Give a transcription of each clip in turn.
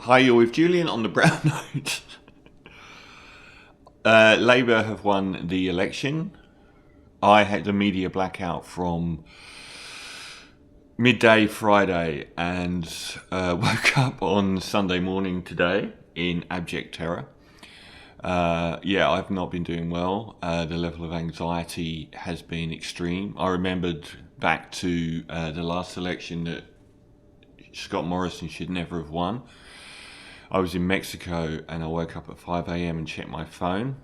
Hi, you're with Julian on the Brown Note. Labour have won the election. I had the media blackout from midday Friday and woke up on Sunday morning today in abject terror. I've not been doing well. The level of anxiety has been extreme. I remembered back to the last election that Scott Morrison should never have won. I was in Mexico and I woke up at 5 a.m. and checked my phone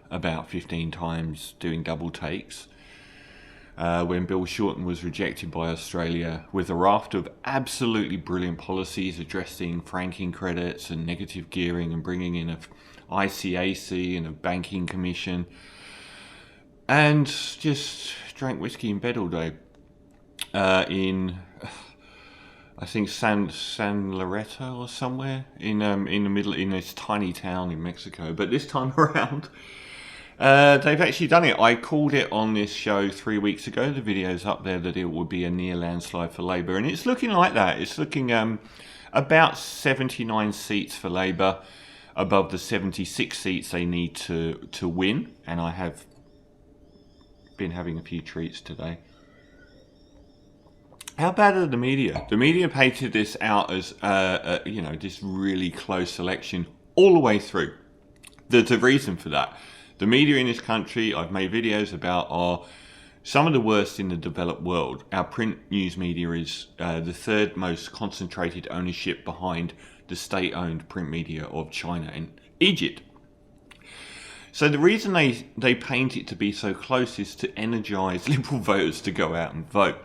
about 15 times doing double takes. When Bill Shorten was rejected by Australia with a raft of absolutely brilliant policies addressing franking credits and negative gearing and bringing in a ICAC and a banking commission, and just drank whiskey in bed all day in I think San Loreto or somewhere in the middle, in this tiny town in Mexico. But this time around, they've actually done it. I called it on this show 3 weeks ago. The video's up there that it would be a near landslide for Labour, and it's looking like that. It's looking about 79 seats for Labour, above the 76 seats they need to win. And I have been having a few treats today. How bad are the media? The media painted this out as, this really close election all the way through. There's a reason for that. The media in this country, I've made videos about, are some of the worst in the developed world. Our print news media is the third most concentrated ownership behind the state-owned print media of China and Egypt. So the reason they paint it to be so close is to energise Liberal voters to go out and vote.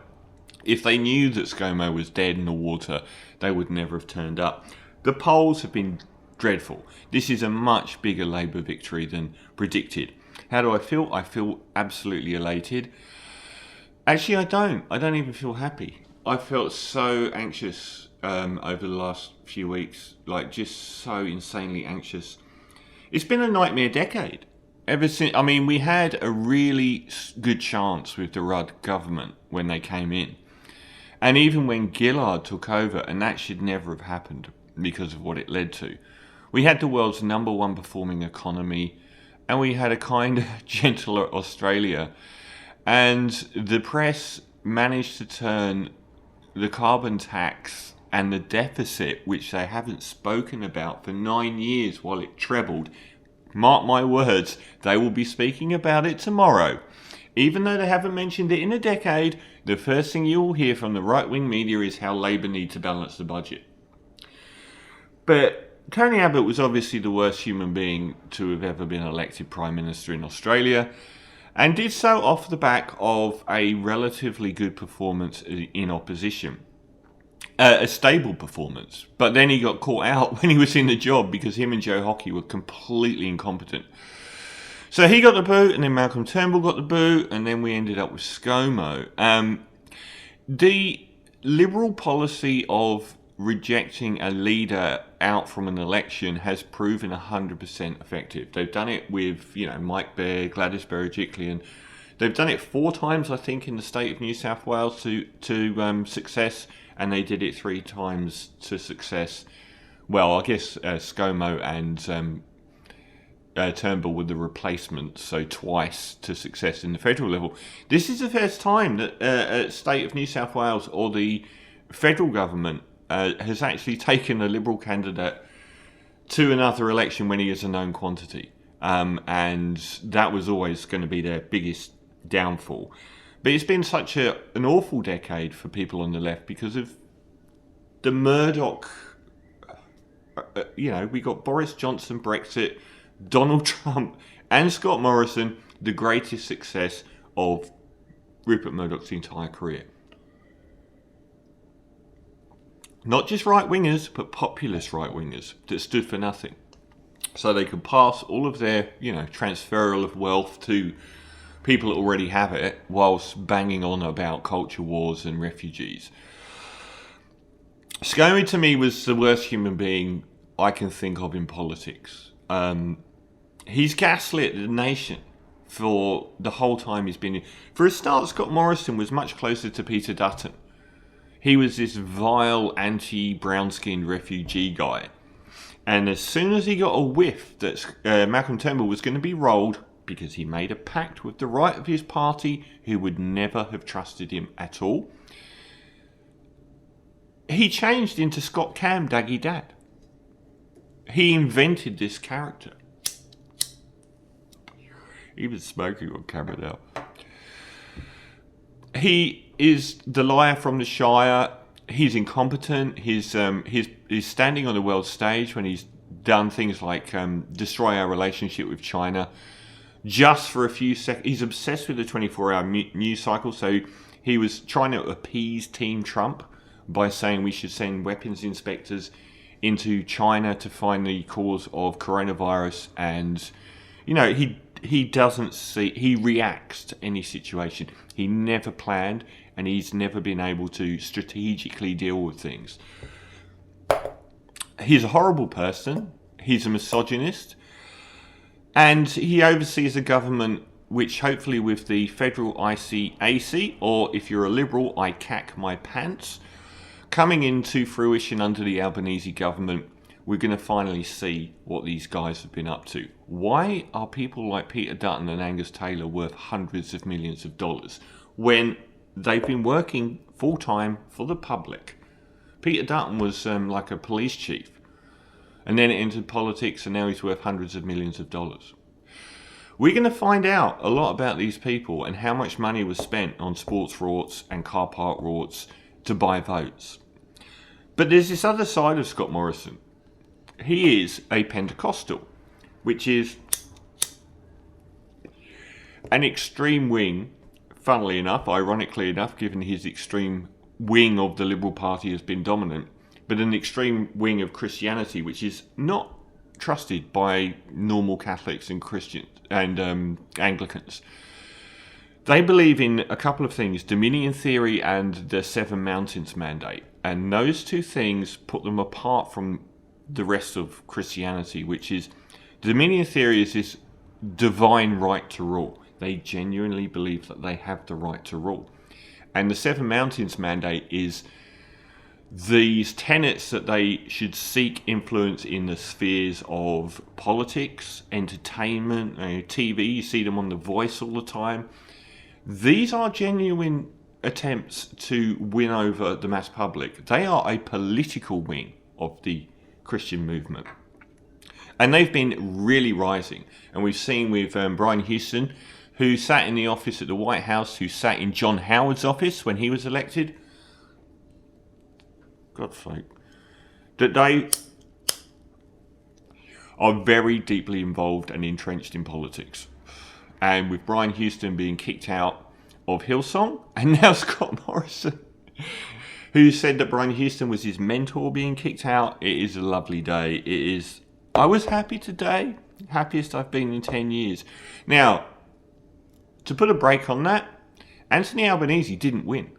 If they knew that ScoMo was dead in the water, they would never have turned up. The polls have been dreadful. This is a much bigger Labour victory than predicted. How do I feel? I feel absolutely elated. Actually, I don't. I don't even feel happy. I felt so anxious over the last few weeks, like just so insanely anxious. It's been a nightmare decade. Ever since, we had a really good chance with the Rudd government when they came in. And even when Gillard took over, and that should never have happened because of what it led to, we had the world's #1 performing economy, and we had a kinder, gentler Australia. And the press managed to turn the carbon tax and the deficit, which they haven't spoken about for 9 years while it trebled. Mark my words, they will be speaking about it tomorrow. Even though they haven't mentioned it in a decade, the first thing you will hear from the right-wing media is how Labour need to balance the budget. But Tony Abbott was obviously the worst human being to have ever been elected Prime Minister in Australia, and did so off the back of a relatively good performance in opposition. A stable performance. But then he got caught out when he was in the job because him and Joe Hockey were completely incompetent. So he got the boot, and then Malcolm Turnbull got the boot, and then we ended up with ScoMo. The Liberal policy of rejecting a leader out from an election has proven 100% effective. They've done it with, Mike Baird, Gladys Berejiklian. They've done it 4 times, I think, in the state of New South Wales to success, and they did it 3 times to success. Well, I guess ScoMo and Turnbull were the replacement, so twice to success in the federal level. This is the first time that state of New South Wales or the federal government has actually taken a Liberal candidate to another election when he is a known quantity. And that was always going to be their biggest downfall. But it's been such an awful decade for people on the left because of the Murdoch. We got Boris Johnson, Brexit, Donald Trump, and Scott Morrison, the greatest success of Rupert Murdoch's entire career. Not just right-wingers, but populist right-wingers that stood for nothing. So they could pass all of their, transferal of wealth to people that already have it, whilst banging on about culture wars and refugees. ScoMo to me was the worst human being I can think of in politics. He's gaslit the nation for the whole time he's been in. For a start, Scott Morrison was much closer to Peter Dutton. He was this vile, anti-brown-skinned refugee guy. And as soon as he got a whiff that Malcolm Turnbull was going to be rolled, because he made a pact with the right of his party, who would never have trusted him at all, he changed into Scott Cam Daggy Dad. He invented this character. He was smoking on camera now. He is the liar from the Shire. He's incompetent. He's standing on the world stage when he's done things like destroy our relationship with China just for a few seconds. He's obsessed with the 24-hour news cycle. So he was trying to appease Team Trump by saying we should send weapons inspectors into China to find the cause of coronavirus. And, you know, he doesn't see, he reacts to any situation. He never planned, and he's never been able to strategically deal with things. He's a horrible person. He's a misogynist. And he oversees a government which, hopefully with the federal ICAC, or if you're a liberal, I cack my pants, coming into fruition under the Albanese government, we're going to finally see what these guys have been up to. Why are people like Peter Dutton and Angus Taylor worth hundreds of millions of dollars when they've been working full-time for the public? Peter Dutton was like a police chief, and then entered politics, and now he's worth hundreds of millions of dollars. We're going to find out a lot about these people and how much money was spent on sports rorts and car park rorts to buy votes. But there's this other side of Scott Morrison. He is a Pentecostal, which is an extreme wing, funnily enough, ironically enough, given his extreme wing of the Liberal Party has been dominant, but an extreme wing of Christianity, which is not trusted by normal Catholics and Christians and Anglicans. They believe in a couple of things: dominion theory and the Seven Mountains mandate. And those two things put them apart from the rest of Christianity, which is dominion theory is this divine right to rule. They genuinely believe that they have the right to rule. And the Seven Mountains mandate is these tenets that they should seek influence in the spheres of politics, entertainment, TV. You see them on The Voice all the time. These are genuine attempts to win over the mass public. They are a political wing of the Christian movement. And they've been really rising. And we've seen with Brian Houston, who sat in the office at the White House, who sat in John Howard's office when he was elected. God's sake. That they are very deeply involved and entrenched in politics. And with Brian Houston being kicked out of Hillsong, and now Scott Morrison, who said that Brian Houston was his mentor, being kicked out. It is a lovely day. It is. I was happy today. Happiest I've been in 10 years. Now, to put a break on that, Anthony Albanese didn't win.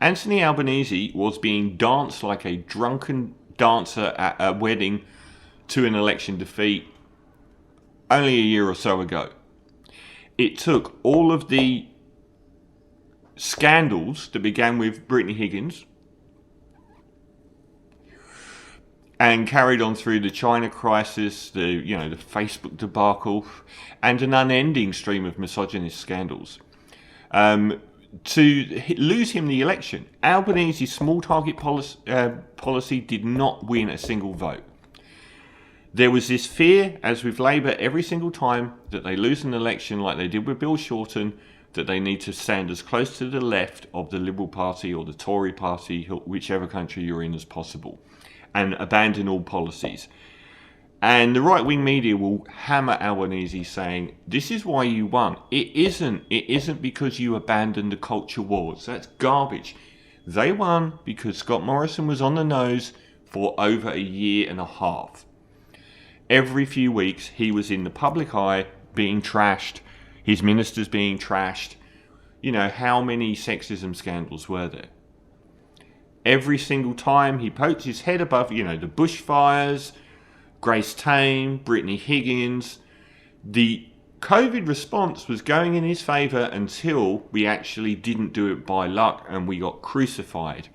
Anthony Albanese was being danced like a drunken dancer at a wedding to an election defeat only a year or so ago. It took all of the scandals that began with Brittany Higgins and carried on through the China crisis, the Facebook debacle, and an unending stream of misogynist scandals, to lose him the election. Albanese's small target policy did not win a single vote. There was this fear, as with Labour, every single time that they lose an election, like they did with Bill Shorten, that they need to stand as close to the left of the Liberal Party or the Tory Party, whichever country you're in, as possible, and abandon all policies. And the right-wing media will hammer Albanese, saying, this is why you won. It isn't because you abandoned the culture wars. That's garbage. They won because Scott Morrison was on the nose for over a year and a half. Every few weeks, he was in the public eye being trashed, his ministers being trashed. You know, how many sexism scandals were there? Every single time he poked his head above, the bushfires, Grace Tame, Brittany Higgins, the COVID response was going in his favour until we actually didn't do it by luck and we got crucified.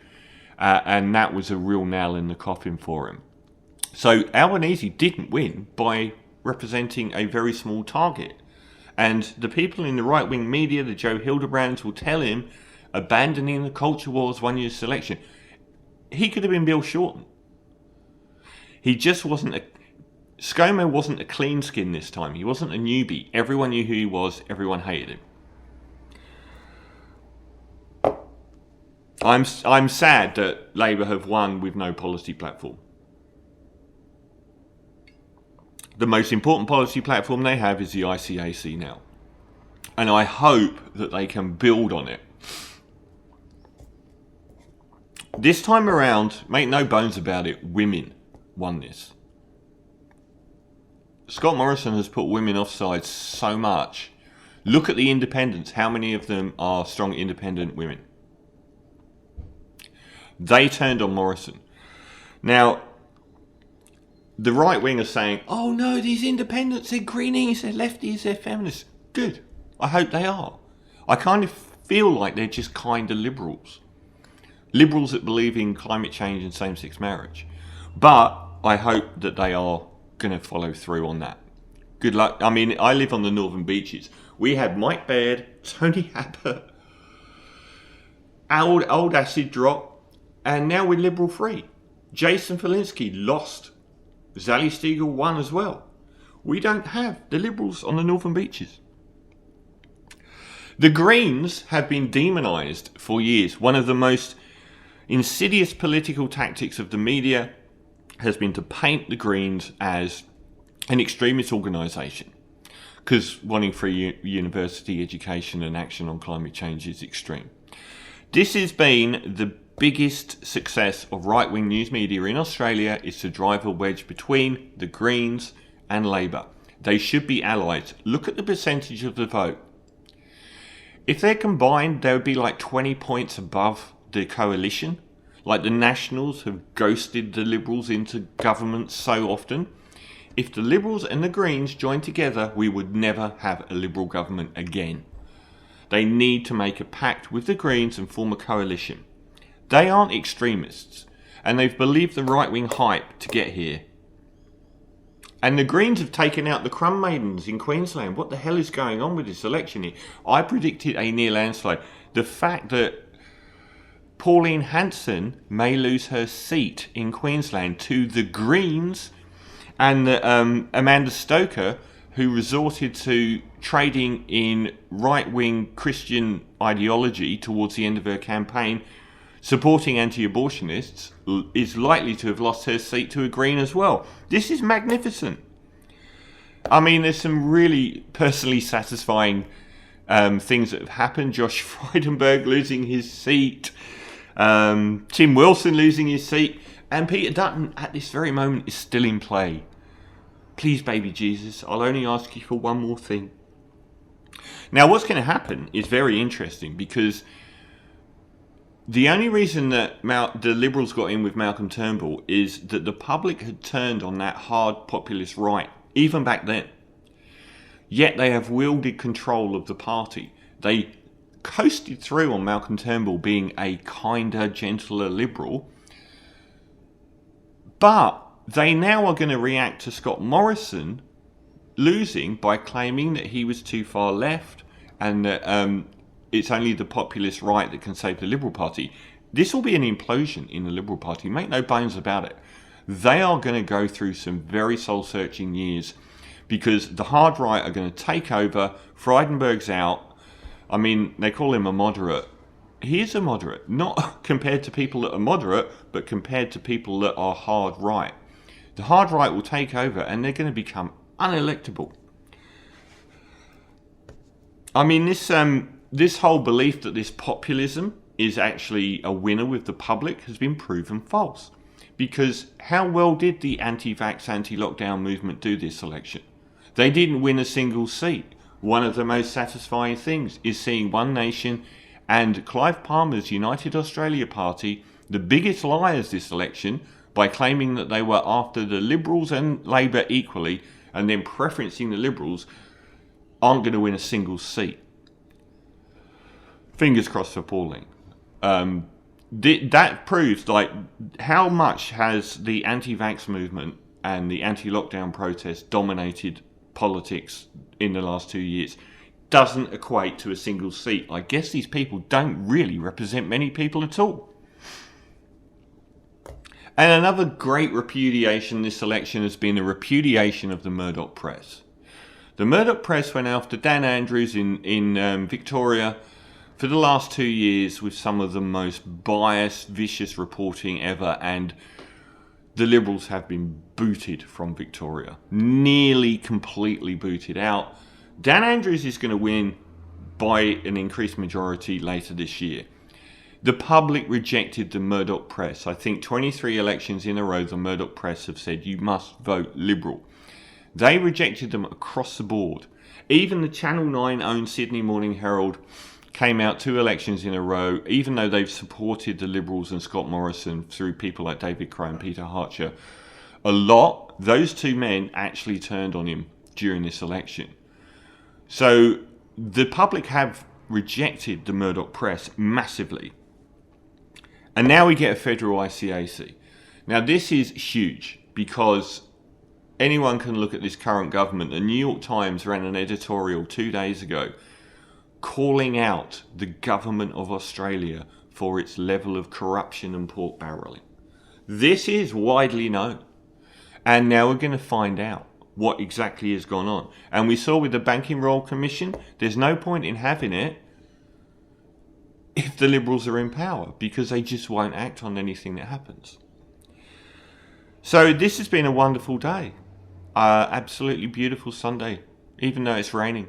And that was a real nail in the coffin for him. So Albanese didn't win by representing a very small target. And the people in the right-wing media, the Joe Hildebrands, will tell him abandoning the culture wars won you the election. He could have been Bill Shorten. He just wasn't ScoMo wasn't a clean skin this time. He wasn't a newbie. Everyone knew who he was. Everyone hated him. I'm sad that Labour have won with no policy platform. The most important policy platform they have is the ICAC now. And I hope that they can build on it. This time around, make no bones about it, women won this. Scott Morrison has put women offside so much. Look at the independents. How many of them are strong independent women? They turned on Morrison. Now, the right wing are saying, oh no, these independents, they're greenies, they're lefties, they're feminists. Good. I hope they are. I kind of feel like they're just kind of liberals. Liberals that believe in climate change and same-sex marriage. But I hope that they are going to follow through on that. Good luck. I mean, I live on the Northern Beaches. We had Mike Baird, Tony Abbott, old acid drop, and now we're liberal free. Jason Falinski lost. Sally Stiegel won as well. We don't have the Liberals on the Northern Beaches. The Greens have been demonised for years. One of the most insidious political tactics of the media has been to paint the Greens as an extremist organisation, because wanting free university education and action on climate change is extreme. This has been the biggest success of right-wing news media in Australia, is to drive a wedge between the Greens and Labour. They should be allies. Look at the percentage of the vote. If they're combined, they would be like 20 points above the coalition. Like the Nationals have ghosted the Liberals into government so often. If the Liberals and the Greens joined together, we would never have a Liberal government again. They need to make a pact with the Greens and form a coalition. They aren't extremists, and they've believed the right-wing hype to get here. And the Greens have taken out the Crumb Maidens in Queensland. What the hell is going on with this election here? I predicted a near landslide. The fact that Pauline Hanson may lose her seat in Queensland to the Greens, and that Amanda Stoker, who resorted to trading in right-wing Christian ideology towards the end of her campaign, supporting anti-abortionists, is likely to have lost her seat to a Green as well. This is magnificent. I mean, there's some really personally satisfying things that have happened. Josh Frydenberg losing his seat, Tim Wilson losing his seat, and Peter Dutton at this very moment is still in play. Please, baby Jesus, I'll only ask you for one more thing. Now, what's going to happen is very interesting, because the only reason that the Liberals got in with Malcolm Turnbull is that the public had turned on that hard populist right, even back then. Yet they have wielded control of the party. They coasted through on Malcolm Turnbull being a kinder, gentler Liberal. But they now are going to react to Scott Morrison losing by claiming that he was too far left and that it's only the populist right that can save the Liberal Party. This will be an implosion in the Liberal Party. Make no bones about it. They are going to go through some very soul-searching years, because the hard right are going to take over. Frydenberg's out. I mean, they call him a moderate. He is a moderate, not compared to people that are moderate, but compared to people that are hard right. The hard right will take over, and they're going to become unelectable. I mean, this whole belief that this populism is actually a winner with the public has been proven false. Because how well did the anti-vax, anti-lockdown movement do this election? They didn't win a single seat. One of the most satisfying things is seeing One Nation and Clive Palmer's United Australia Party, the biggest liars this election, by claiming that they were after the Liberals and Labour equally, and then preferencing the Liberals, aren't going to win a single seat. Fingers crossed for Pauline. That proves like how much has the anti-vax movement and the anti-lockdown protests dominated politics in the last 2 years doesn't equate to a single seat. I guess these people don't really represent many people at all. And another great repudiation this election has been the repudiation of the Murdoch press. The Murdoch press went after Dan Andrews in Victoria for the last 2 years with some of the most biased, vicious reporting ever, and the Liberals have been booted from Victoria. Nearly completely booted out. Dan Andrews is going to win by an increased majority later this year. The public rejected the Murdoch press. I think 23 elections in a row, the Murdoch press have said you must vote Liberal. They rejected them across the board. Even the Channel 9 owned Sydney Morning Herald came out 2 elections in a row, even though they've supported the Liberals and Scott Morrison through people like David Crowe and Peter Hartcher a lot. Those 2 men actually turned on him during this election. So the public have rejected the Murdoch press massively. And now we get a federal ICAC. Now this is huge because anyone can look at this current government. The New York Times ran an editorial 2 days ago calling out the government of Australia for its level of corruption and pork barrelling. This is widely known. And now we're going to find out what exactly has gone on. And we saw with the Banking Royal Commission, there's no point in having it if the Liberals are in power, because they just won't act on anything that happens. So this has been a wonderful day. Absolutely beautiful Sunday, even though it's raining.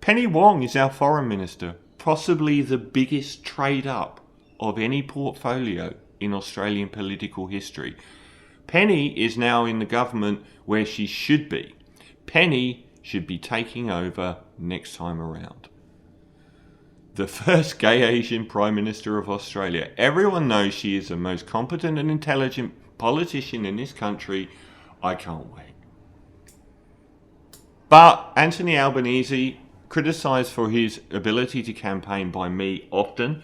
Penny Wong is our foreign minister, possibly the biggest trade up of any portfolio in Australian political history. Penny is now in the government where she should be. Penny should be taking over next time around. The first gay Asian Prime Minister of Australia. Everyone knows she is the most competent and intelligent politician in this country. I can't wait. But Anthony Albanese, criticised for his ability to campaign by me often,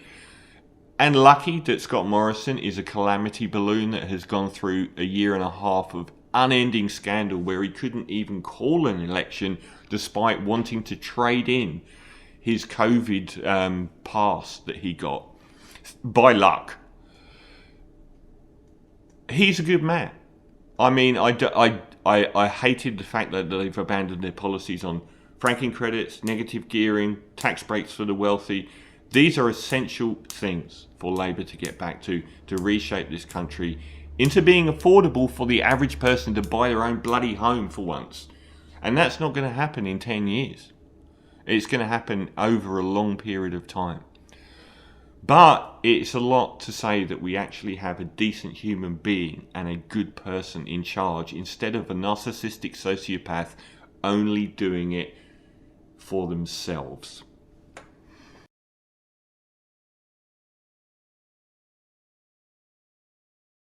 and lucky that Scott Morrison is a calamity balloon that has gone through a year and a half of unending scandal where he couldn't even call an election despite wanting to trade in his COVID pass that he got by luck. He's a good man. I mean, I hated the fact that they've abandoned their policies on franking credits, negative gearing, tax breaks for the wealthy. These are essential things for Labor to get back to reshape this country into being affordable for the average person to buy their own bloody home for once. And that's not going to happen in 10 years. It's going to happen over a long period of time. But it's a lot to say that we actually have a decent human being and a good person in charge instead of a narcissistic sociopath only doing it for themselves.